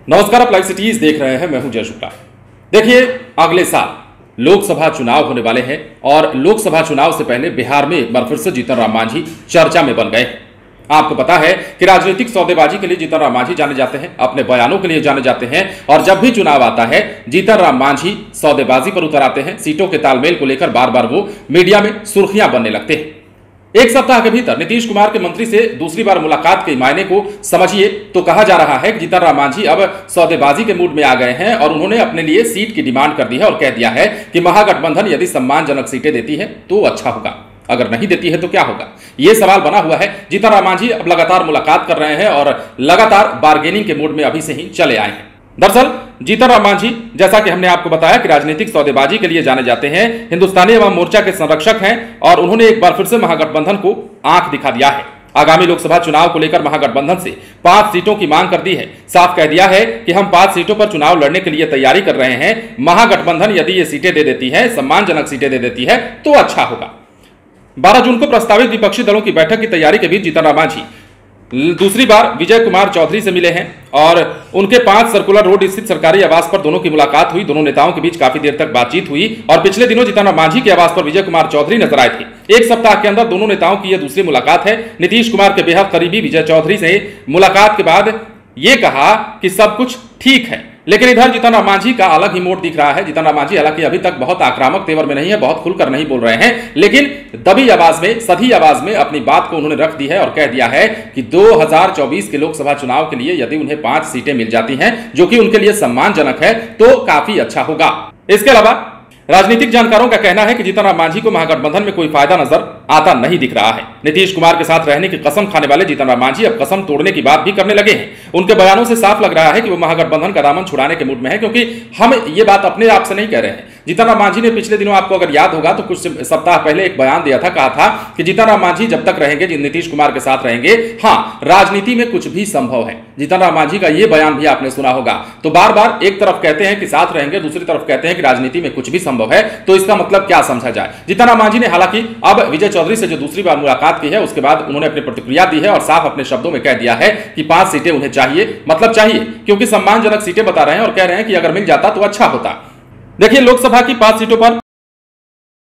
नमस्कार, आप live cities देख रहे हैं। मैं हूं जय शुक्ला। देखिए, अगले साल लोकसभा चुनाव होने वाले हैं और लोकसभा चुनाव से पहले बिहार में एक बार फिर से जीतन राम मांझी चर्चा में बन गए हैं। आपको पता है कि राजनीतिक सौदेबाजी के लिए जीतन राम मांझी जाने जाते हैं, अपने बयानों के लिए जाने जाते हैं और जब भी चुनाव आता है जीतन राम मांझी सौदेबाजी पर उतर आते हैं। सीटों के तालमेल को लेकर बार बार वो मीडिया में सुर्खियां बनने लगते हैं। एक सप्ताह के भीतर नीतीश कुमार के मंत्री से दूसरी बार मुलाकात के मायने को समझिए तो कहा जा रहा है कि जीतन राम मांझी अब सौदेबाजी के मूड में आ गए हैं और उन्होंने अपने लिए सीट की डिमांड कर दी है और कह दिया है कि महागठबंधन यदि सम्मानजनक सीटें देती है तो अच्छा होगा, अगर नहीं देती है तो क्या होगा। यह सवाल बना हुआ है। जीतन राम मांझी अब लगातार मुलाकात कर रहे हैं और लगातार बार्गेनिंग के मूड में अभी से ही चले आए हैं। दरअसल जीतन राम मांझी, जैसा कि हमने आपको बताया कि राजनीतिक सौदेबाजी के लिए जाने जाते हैं, हिंदुस्तानी अवाम मोर्चा के संरक्षक हैं और उन्होंने एक बार फिर से महागठबंधन को आंख दिखा दिया है। आगामी लोकसभा चुनाव को लेकर महागठबंधन से 5 सीटों की मांग कर दी है। साफ कह दिया है कि हम 5 सीटों पर चुनाव लड़ने के लिए तैयारी कर रहे हैं। महागठबंधन यदि ये सीटें दे देती है, सम्मानजनक सीटें दे देती है तो अच्छा होगा। 12 जून को प्रस्तावित विपक्षी दलों की बैठक की तैयारी के बीच जीतन राम मांझी दूसरी बार विजय कुमार चौधरी से मिले हैं और उनके 5 सर्कुलर रोड स्थित सरकारी आवास पर दोनों की मुलाकात हुई। दोनों नेताओं के बीच काफी देर तक बातचीत हुई और पिछले दिनों जीतन राम मांझी के आवास पर विजय कुमार चौधरी नजर आए थे। एक सप्ताह के अंदर दोनों नेताओं की यह दूसरी मुलाकात है। नीतीश कुमार के बेहद करीबी विजय चौधरी से मुलाकात के बाद यह कहा कि सब कुछ ठीक है, लेकिन इधर जीतन राम मांझी का अलग ही मोड दिख रहा है। जीतन राम मांझी हालांकि अभी तक बहुत आक्रामक तेवर में नहीं है, बहुत खुलकर नहीं बोल रहे हैं, लेकिन दबी आवाज में, सधी आवाज में अपनी बात को उन्होंने रख दी है और कह दिया है कि 2024 के लोकसभा चुनाव के लिए यदि उन्हें 5 सीटें मिल जाती हैं जो कि उनके लिए सम्मानजनक है तो काफी अच्छा होगा। इसके अलावा राजनीतिक जानकारों का कहना है कि जीतन राम मांझी को महागठबंधन में कोई फायदा नजर आता नहीं दिख रहा है। नीतीश कुमार के साथ रहने की कसम खाने वाले जीतन राम मांझी अब कसम तोड़ने की बात भी करने लगे हैं। उनके बयानों से साफ लग रहा है कि वो महागठबंधन का दामन छुड़ाने के मूड में है, क्योंकि हम ये बात अपने आप से नहीं कह रहे हैं। जीतन राम मांझी ने पिछले दिनों, आपको अगर याद होगा तो कुछ सप्ताह पहले एक बयान दिया था, कहा था कि जीतन राम मांझी जब तक रहेंगे, नीतीश कुमार के साथ रहेंगे, हाँ, राजनीति में कुछ भी संभव है। जीतन राम मांझी का यह बयान भी आपने सुना होगा। तो बार बार एक तरफ कहते हैं कि साथ रहेंगे, दूसरी तरफ कहते हैं कि राजनीति में कुछ भी संभव है, तो इसका मतलब क्या समझा जाए। जीतन राम मांझी ने हालांकि अब विजय चौधरी से जो दूसरी बार मुलाकात की है उसके बाद उन्होंने अपनी प्रतिक्रिया दी है और साफ अपने शब्दों में कह दिया है कि 5 सीटें उन्हें चाहिए, मतलब चाहिए, क्योंकि सम्मानजनक सीटें बता रहे हैं और कह रहे हैं कि अगर मिल जाता तो अच्छा होता। देखिए, लोकसभा की 5 सीटों पर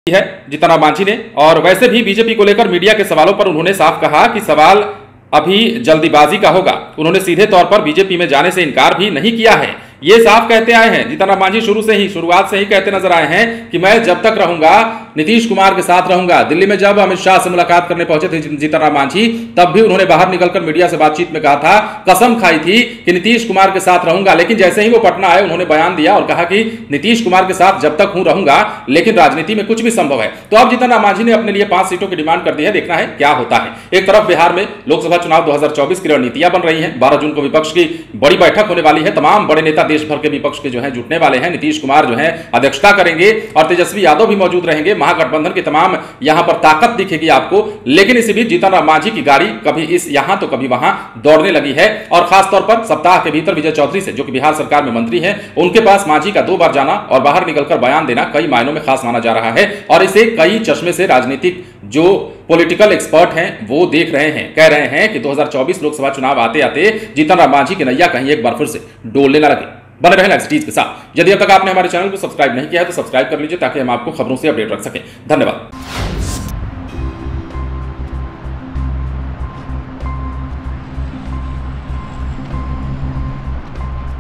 है जीतन राम मांझी ने, और वैसे भी बीजेपी को लेकर मीडिया के सवालों पर उन्होंने साफ कहा कि सवाल अभी जल्दीबाजी का होगा। उन्होंने सीधे तौर पर बीजेपी में जाने से इनकार भी नहीं किया है। ये साफ कहते आए हैं जीतन राम मांझी, शुरुआत से ही कहते नजर आए हैं कि मैं जब तक रहूंगा नीतीश कुमार के साथ रहूंगा। दिल्ली में जब अमित शाह से मुलाकात करने पहुंचे थे जीतन राम मांझी, तब भी उन्होंने बाहर निकलकर मीडिया से बातचीत में कहा था, कसम खाई थी कि नीतीश कुमार के साथ रहूंगा। लेकिन जैसे ही वो पटना आए उन्होंने बयान दिया और कहा कि नीतीश कुमार के साथ जब तक हूं रहूंगा, लेकिन राजनीति में कुछ भी संभव है। तो अब जीतन राम मांझी ने अपने लिए 5 सीटों की डिमांड कर दी है। देखना है क्या होता है। एक तरफ बिहार में लोकसभा चुनाव 2024 की रणनीतियां बन रही हैं। 12 जून को विपक्ष की बड़ी बैठक होने वाली है। तमाम बड़े नेता देश भर के विपक्ष के जो है जुटने वाले हैं। नीतीश कुमार जो है अध्यक्षता करेंगे और तेजस्वी यादव भी मौजूद रहेंगे। महागठबंधन की तमाम यहां पर ताकत दिखेगी आपको। लेकिन इसी बीच जीतन राम मांझी की गाड़ी कभी इस यहां तो कभी वहां दौड़ने लगी है और खासतौर पर सप्ताह के भीतर विजय चौधरी से, जो कि बिहार सरकार में मंत्री हैं, उनके पास मांझी का 2 बार जाना और बाहर निकलकर बयान देना कई मायनों में खास माना जा रहा है और इसे कई चश्मे से राजनीतिक जो पॉलिटिकल एक्सपर्ट हैं वो देख रहे हैं, कह रहे हैं कि 2024 लोकसभा चुनाव आते आते जीतन राम मांझी की नैया कहीं एक बार फिर से डोलने न लगे। बने रहें लाइव सिटीज के साथ। यदि अब तक आपने हमारे चैनल को सब्सक्राइब नहीं किया है तो सब्सक्राइब कर लीजिए ताकि हम आपको खबरों से अपडेट रख सकें। धन्यवाद।